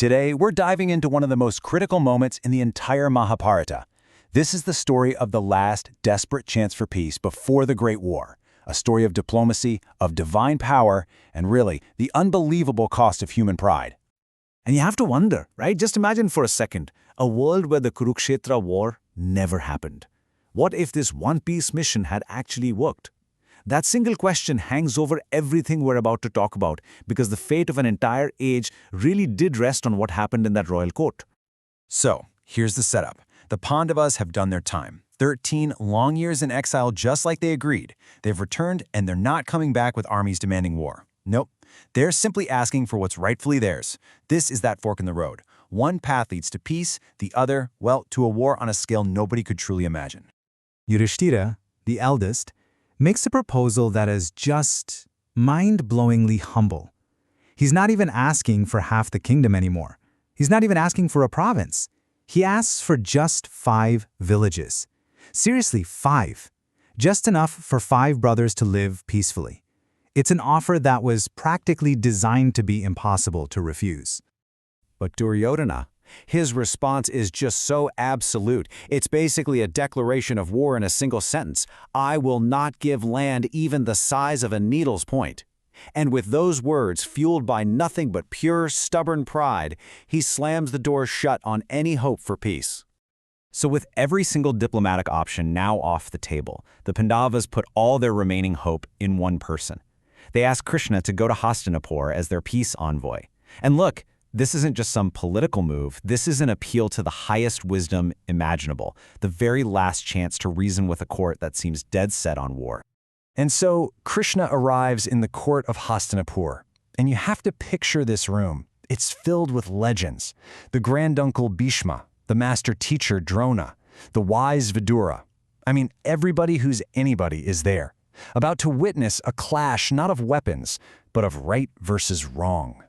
Today, we're diving into one of the most critical moments in the entire Mahabharata. This is the story of the last desperate chance for peace before the Great War, a story of diplomacy, of divine power, and really, the unbelievable cost of human pride. And you have to wonder, right? Just imagine for a second, a world where the Kurukshetra war never happened. What if this one peace mission had actually worked? That single question hangs over everything we're about to talk about because the fate of an entire age really did rest on what happened in that royal court. So, here's the setup. The Pandavas have done their time. 13 long years in exile just like they agreed. They've returned and they're not coming back with armies demanding war. Nope. They're simply asking for what's rightfully theirs. This is that fork in the road. One path leads to peace, the other, well, to a war on a scale nobody could truly imagine. Yudhishthira, the eldest, makes a proposal that is just mind-blowingly humble. He's not even asking for half the kingdom anymore. He's not even asking for a province. He asks for just 5 villages. Seriously, 5. Just enough for 5 brothers to live peacefully. It's an offer that was practically designed to be impossible to refuse. But Duryodhana, his response is just so absolute. It's basically a declaration of war in a single sentence. I will not give land even the size of a needle's point. And with those words, fueled by nothing but pure, stubborn pride, he slams the door shut on any hope for peace. So with every single diplomatic option now off the table, the Pandavas put all their remaining hope in one person. They ask Krishna to go to Hastinapur as their peace envoy. And look, this isn't just some political move. This is an appeal to the highest wisdom imaginable, the very last chance to reason with a court that seems dead set on war. And so Krishna arrives in the court of Hastinapur, and you have to picture this room. It's filled with legends. The granduncle Bhishma, the master teacher Drona, the wise Vidura. I mean, everybody who's anybody is there, about to witness a clash not of weapons, but of right versus wrong.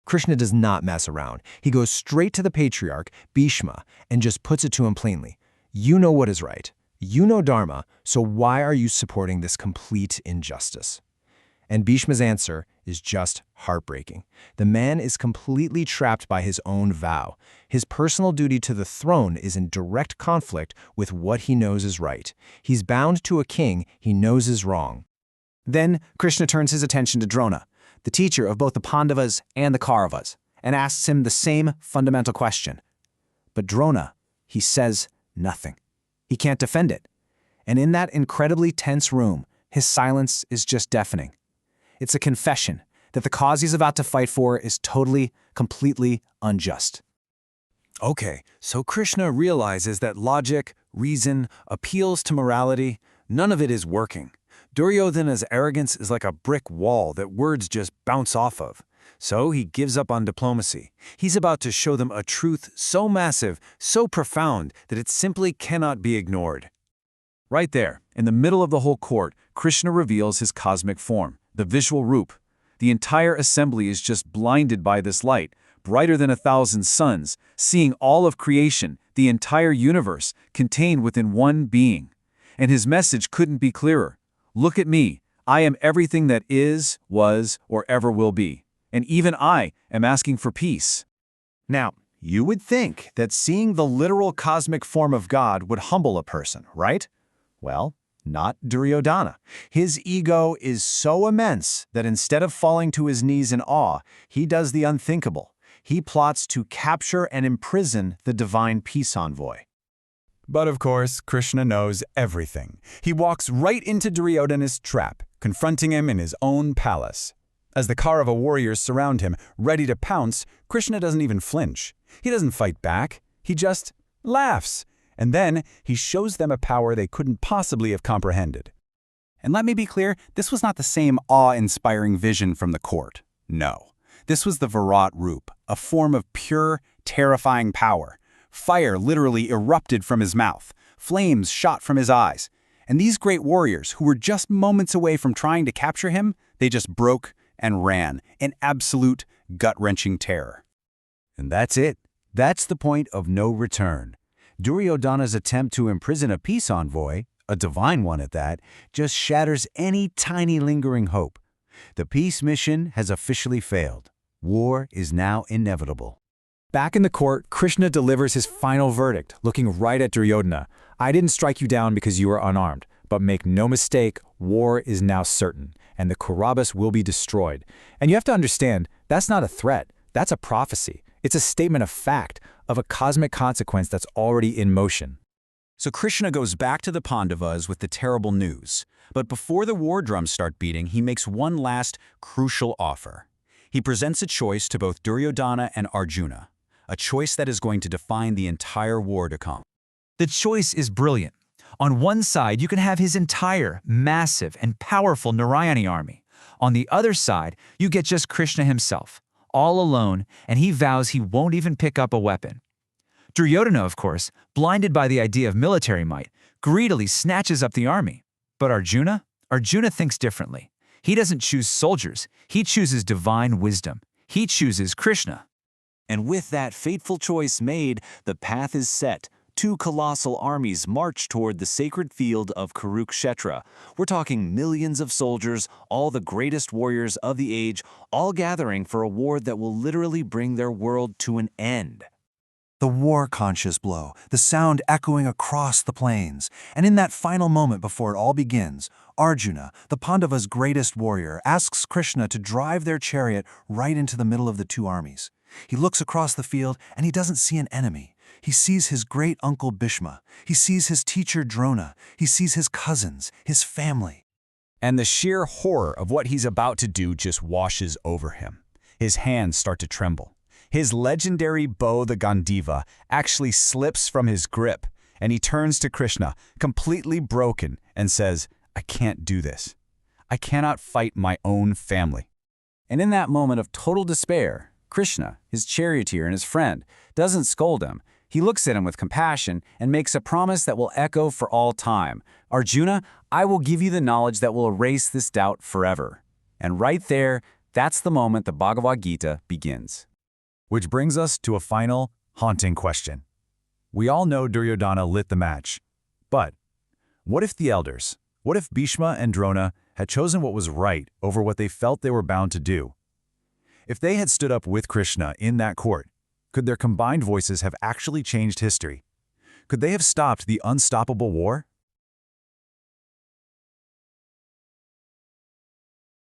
Krishna does not mess around. He goes straight to the patriarch, Bhishma, and just puts it to him plainly. You know what is right. You know Dharma, so why are you supporting this complete injustice? And Bhishma's answer is just heartbreaking. The man is completely trapped by his own vow. His personal duty to the throne is in direct conflict with what he knows is right. He's bound to a king he knows is wrong. Then Krishna turns his attention to Drona, the teacher of both the Pandavas and the Kauravas, and asks him the same fundamental question. But Drona, he says nothing. He can't defend it. And in that incredibly tense room, his silence is just deafening. It's a confession that the cause he's about to fight for is totally, completely unjust. Okay, so Krishna realizes that logic, reason, appeals to morality, none of it is working. Duryodhana's arrogance is like a brick wall that words just bounce off of. So he gives up on diplomacy. He's about to show them a truth so massive, so profound, that it simply cannot be ignored. Right there, in the middle of the whole court, Krishna reveals his cosmic form, the Vishwaroop. The entire assembly is just blinded by this light, brighter than 1,000 suns, seeing all of creation, the entire universe, contained within one being. And his message couldn't be clearer. Look at me. I am everything that is, was, or ever will be. And even I am asking for peace. Now, you would think that seeing the literal cosmic form of God would humble a person, right? Well, not Duryodhana. His ego is so immense that instead of falling to his knees in awe, he does the unthinkable. He plots to capture and imprison the divine peace envoy. But of course, Krishna knows everything. He walks right into Duryodhana's trap, confronting him in his own palace. As the Kaurava warriors surround him, ready to pounce, Krishna doesn't even flinch. He doesn't fight back. He just laughs. And then he shows them a power they couldn't possibly have comprehended. And let me be clear, this was not the same awe-inspiring vision from the court. No. This was the Vishwaroop, a form of pure, terrifying power. Fire literally erupted from his mouth. Flames shot from his eyes. And these great warriors, who were just moments away from trying to capture him, they just broke and ran in absolute, gut-wrenching terror. And that's it. That's the point of no return. Duryodhana's attempt to imprison a peace envoy, a divine one at that, just shatters any tiny lingering hope. The peace mission has officially failed. War is now inevitable. Back in the court, Krishna delivers his final verdict, looking right at Duryodhana. I didn't strike you down because you were unarmed, but make no mistake, war is now certain, and the Kauravas will be destroyed. And you have to understand, that's not a threat, that's a prophecy. It's a statement of fact, of a cosmic consequence that's already in motion. So Krishna goes back to the Pandavas with the terrible news. But before the war drums start beating, he makes one last crucial offer. He presents a choice to both Duryodhana and Arjuna, a choice that is going to define the entire war to come. The choice is brilliant. On one side, you can have his entire, massive, and powerful Narayani army. On the other side, you get just Krishna himself, all alone, and he vows he won't even pick up a weapon. Duryodhana, of course, blinded by the idea of military might, greedily snatches up the army. But Arjuna thinks differently. He doesn't choose soldiers, he chooses divine wisdom. He chooses Krishna. And with that fateful choice made, the path is set. Two colossal armies march toward the sacred field of Kurukshetra. We're talking millions of soldiers, all the greatest warriors of the age, all gathering for a war that will literally bring their world to an end. The war-conscious blow, the sound echoing across the plains. And in that final moment before it all begins, Arjuna, the Pandavas' greatest warrior, asks Krishna to drive their chariot right into the middle of the two armies. He looks across the field and he doesn't see an enemy. He sees his great-uncle Bhishma. He sees his teacher Drona. He sees his cousins, his family. And the sheer horror of what he's about to do just washes over him. His hands start to tremble. His legendary bow, the Gandiva, actually slips from his grip, and he turns to Krishna, completely broken, and says, "I can't do this. I cannot fight my own family." And in that moment of total despair, Krishna, his charioteer and his friend, doesn't scold him. He looks at him with compassion and makes a promise that will echo for all time. "Arjuna, I will give you the knowledge that will erase this doubt forever." And right there, that's the moment the Bhagavad Gita begins. Which brings us to a final, haunting question. We all know Duryodhana lit the match. But what if the elders, what if Bhishma and Drona had chosen what was right over what they felt they were bound to do? If they had stood up with Krishna in that court, could their combined voices have actually changed history? Could they have stopped the unstoppable war?